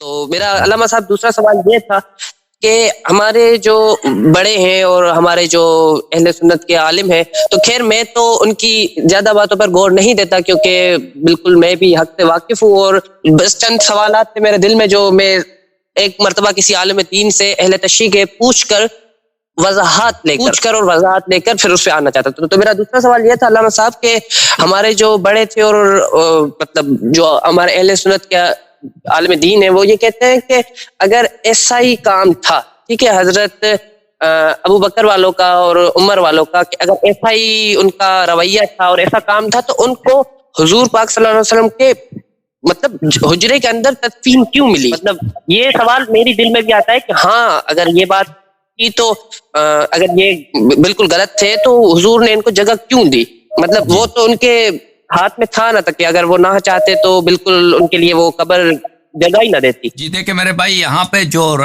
تو میرا علامہ صاحب دوسرا سوال یہ تھا کہ ہمارے جو بڑے ہیں اور ہمارے جو اہل سنت کے عالم ہیں، تو خیر میں تو ان کی زیادہ باتوں پر غور نہیں دیتا، کیونکہ بالکل میں بھی حق سے واقف ہوں، اور بس چند سوالات تھے میرے دل میں جو میں ایک مرتبہ کسی عالم دین سے اہل تشریح کے پوچھ کر وضاحت لے کر پھر اس پہ آنا چاہتا تھا۔ تو میرا دوسرا سوال یہ تھا علامہ صاحب کہ ہمارے جو بڑے تھے اور مطلب جو ہمارے اہل سنت کے عالم دین ہے، وہ یہ کہتے ہیں کہ اگر ایسا ہی کام تھا، ٹھیک ہے، حضرت ابو بکر والوں کا اور عمر والوں کا، کہ اگر ایسا ہی ان کا رویہ تھا اور ایسا کام تھا، تو ان کو حضور پاک صلی اللہ علیہ وسلم کے مطلب حجرے کے اندر تدفین کیوں ملی؟ مطلب یہ سوال میری دل میں بھی آتا ہے کہ ہاں اگر یہ بات کی تو اگر یہ بالکل غلط تھے تو حضور نے ان کو جگہ کیوں دی؟ مطلب وہ تو ان کے ہاتھ میں تھا نہ تک کہ اگر وہ نہ چاہتے تو بالکل ان کے لیے وہ قبر جگہ ہی نہ دیتی۔ جی دیکھیں میرے بھائی، یہاں پہ جو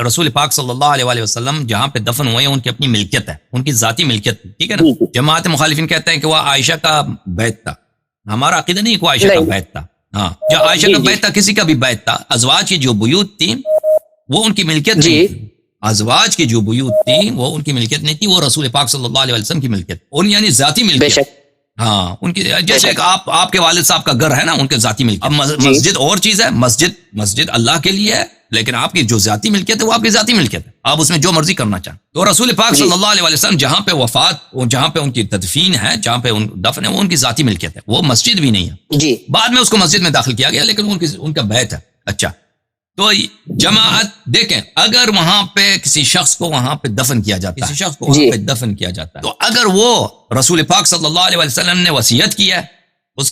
رسول پاک صلی اللہ علیہ وآلہ وسلم جہاں پہ دفن ہوئے ہیں ان کی اپنی ملکیت ہے، ان کی ذاتی ملکیت تھی، ٹھیک ہے نا۔ جماعت مخالفین کہتے ہیں کہ وہ عائشہ کا بیت تھا، ہمارا عقیدہ نہیں کہ وہ عائشہ کا بیت تھا۔ ہاں، جو عائشہ کا بیت تھا کسی کا بھی بیت تھا۔ ازواج کی جو بیوت تھی وہ ان کی ملکیت نہیں تھی، ازواج کی جو بیوت تھی وہ ان کی ملکیت نہیں تھی، وہ رسول پاک صلی اللہ علیہ وسلم کی ملکیت، ان یعنی ذاتی ملکیت۔ ہاں، ان کی جیسے آپ کے والد صاحب کا گھر ہے نا، ان کے ذاتی ملکیت۔ اب مسجد اور چیز ہے، مسجد اللہ کے لیے ہے، لیکن آپ کی جو ذاتی ملکیت ہے وہ آپ کی ذاتی ملکیت ہے، آپ اس میں جو مرضی کرنا چاہیں۔ تو رسول پاک صلی اللہ علیہ وسلم جہاں پہ وفات، جہاں پہ ان کی تدفین ہے، جہاں پہ ان دفن ہے، وہ ان کی ذاتی ملکیت ہے، وہ مسجد بھی نہیں ہے۔ جی، بعد میں اس کو مسجد میں داخل کیا گیا، لیکن ان کا بیت ہے۔ اچھا، تو جماعت دیکھیں، اگر وہاں پہ کسی شخص کو وہاں پہ دفن کیا جاتا ہے، دفن کیا جاتا ہے، تو اگر وہ رسول پاک صلی اللہ علیہ وسلم نے وصیت کی ہے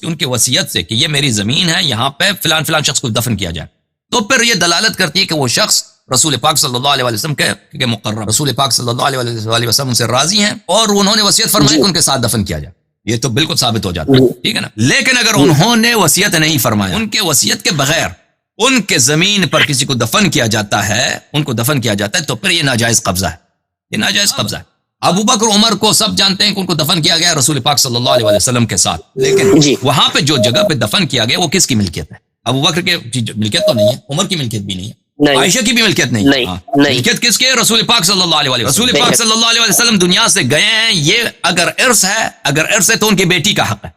ان کی وصیت سے کہ یہ میری زمین ہے، یہاں پہ فلان فلان شخص کو دفن کیا جائے، تو پھر یہ دلالت کرتی ہے کہ وہ شخص رسول پاک صلی اللہ علیہ وسلم کے مقرب، رسول پاک صلی اللہ علیہ وسلم سے راضی ہیں اور انہوں نے وصیت فرمائی کہ ان کے ساتھ دفن کیا جائے، یہ تو بالکل ثابت ہو جاتا ہے، ٹھیک ہے نا۔ لیکن اگر انہوں نے وصیت نہیں فرمایا، ان کے وصیت کے بغیر ان کے زمین پر کسی کو دفن کیا جاتا ہے، تو پھر یہ ناجائز قبضہ ہے، یہ ناجائز قبضہ ہے۔ ابو بکر عمر کو سب جانتے ہیں کہ ان کو دفن کیا گیا رسول پاک صلی اللہ علیہ وسلم کے ساتھ، لیکن وہاں پہ جو جگہ پہ دفن کیا گیا وہ کس کی ملکیت ہے؟ ابو بکر کی ملکیت تو نہیں ہے، عمر کی ملکیت بھی نہیں ہے، عائشہ کی بھی ملکیت نہیں ہے، ملکیت کس کے؟ رسول پاک صلی اللہ علیہ وسلم۔ رسول پاک صلی اللہ علیہ وسلم دنیا سے گئے ہیں، یہ اگر ارث ہے تو ان کی بیٹی کا حق ہے،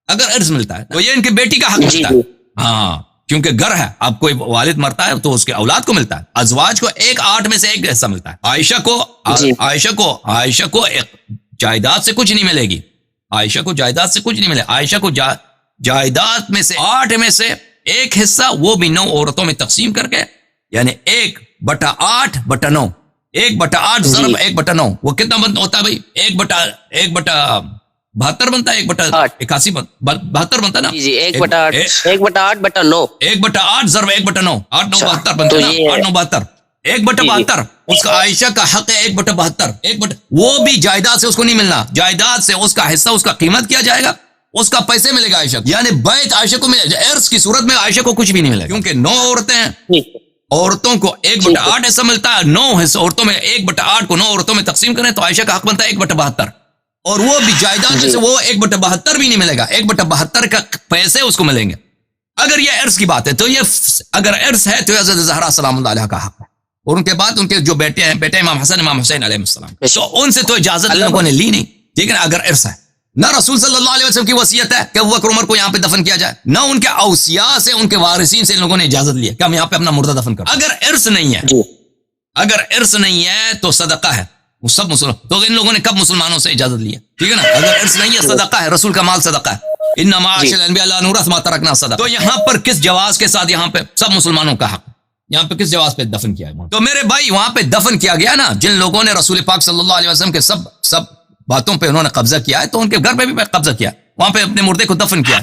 اگر ارث ملتا ہے تو یہ ان کی بیٹی کا حق ملتا ہے۔ ہاں، کیونکہ گھر ہے، اب کوئی والد مرتا ہے تو اس کے اولاد کو ملتا ہے، ازواج کو 1/8 میں سے 1 حصہ ملتا ہے۔ عائشہ کو جائیداد سے کچھ نہیں ملے گی، عائشہ کو جائیداد سے کچھ نہیں ملے، عائشہ کو جائیداد میں سے 8 میں سے 1 حصہ، وہ بھی 9 عورتوں میں تقسیم کر کے، یعنی 1/8/9، 1/8 ضرب 1/9، وہ کتنا ہوتا ہے بھائی؟ 1/72 بنتا ہے، 1/81 72 بنتا ہے نا، 1/8/9، 1/8 ضرب 1/9، 8 9 72 بنتا ہے نا، 8 9 72، 1/72 اس کا عائشہ کا حق ہے، 1/72، وہ بھی جائیداد سے اس کو نہیں ملنا، جائیداد سے اس کا حصہ، اس کا قیمت کیا جائے گا، اس کا پیسے ملے گا عائشہ، یعنی بیت عائشہ کو ملے گا، ارث کی صورت میں عائشہ کو کچھ بھی نہیں ملے گا، کیونکہ 9 عورتیں ہیں، عورتوں کو 1/8 حصہ ملتا ہے، 9 حصہ عورتوں میں، 1/8 کو 9 عورتوں میں تقسیم کریں تو عائشہ کا حق بنتا ہے 1/72، اور وہ بھی جائیداد میں سے وہ 1/72 بھی نہیں ملے گا، 1/72 کا پیسے اس کو ملیں گے۔ اگر یہ عرص کی بات ہے تو یہ اگر عرص ہے تو حضرت زہرا سلام اللہ علیہ کا حق ہے، اور ان کے بعد ان کے جو بیٹے ہیں، بیٹے امام حسن امام حسین علیہ السلام، تو ان سے تو اجازت لوگوں نے لی نہیں، ٹھیک ہے نا۔ اگر عرص ہے، نہ رسول صلی اللہ علیہ وسلم کی وصیت ہے کہ ابو بکر عمر کو یہاں پہ دفن کیا جائے، نہ ان کے اوصیاء سے، ان کے وارثین سے ان لوگوں نے اجازت لی ہے کہ ہم یہاں پہ اپنا مردہ دفن کریں۔ اگر عرص نہیں ہے تو صدقہ ہے، وہ سب مسلمان، تو ان لوگوں نے کب مسلمانوں سے اجازت لی ہے؟ ٹھیک ہے نا۔ اگر عرص نہیں ہے، صدقہ ہے، رسول کا مال صدقہ ہے، انما معاشر الانبیاء لا نورث ما ترکنا صدقہ۔ تو یہاں پر کس جواز کے ساتھ یہاں پہ سب مسلمانوں کا حق، یہاں پہ کس جواز پہ دفن کیا ہے؟ تو میرے بھائی وہاں پہ دفن کیا گیا نا، جن لوگوں نے رسول پاک صلی اللہ علیہ وسلم کے سب باتوں پہ انہوں نے قبضہ کیا ہے، تو ان کے گھر پہ بھی قبضہ کیا، وہاں پہ اپنے مردے کو دفن کیا،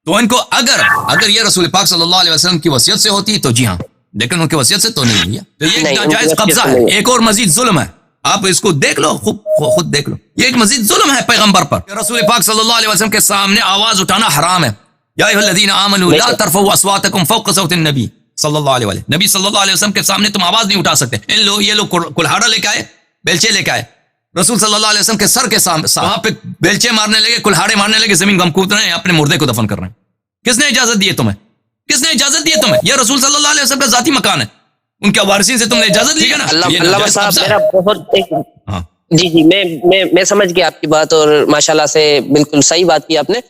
تو ان کو اگر یہ رسول پاک صلی اللہ علیہ وسلم کی وصیت سے ہوتی تو جی ہاں، لیکن ان کی وصیت سے تو نہیں لیا، تو یہ ناجائز قبضہ ہے۔ ایک اور مزید ظلم ہے، آپ اس کو دیکھ لو، خود دیکھ لو، یہ ایک مزید ظلم ہے پیغمبر پر، رسول پاک صلی اللہ علیہ وسلم کے سامنے آواز اٹھانا حرام ہے۔ یا ایھا الذین آمنوا لا ترفعوا اصواتکم فوق صوت النبی صلی اللہ علیہ وسلم، نبی صلی اللہ علیہ وسلم کے سامنے تم آواز نہیں اٹھا سکتے۔ یہ لوگ کلہاڑا لے کے آئے، بیلچے لے کے آئے، رسول صلی اللہ علیہ وسلم کے سر کے سامنے وہاں پہ بیلچے مارنے لگے، کلہاڑے مارنے لگے، زمین گم کود رہے ہیں، اپنے مردے کو دفن کر رہے ہیں۔ کس نے اجازت دی ہے تمہیں؟ کس نے اجازت دی ہے تمہیں؟ یہ رسول صلی اللہ علیہ وسلم کا ذاتی مکان ہے، ان کے وارثین سے تم نے اجازت لی ہے نا؟ علامہ صاحب میرا بہت جی میں سمجھ گیا آپ کی بات، اور ماشاءاللہ سے بالکل صحیح بات کی آپ نے.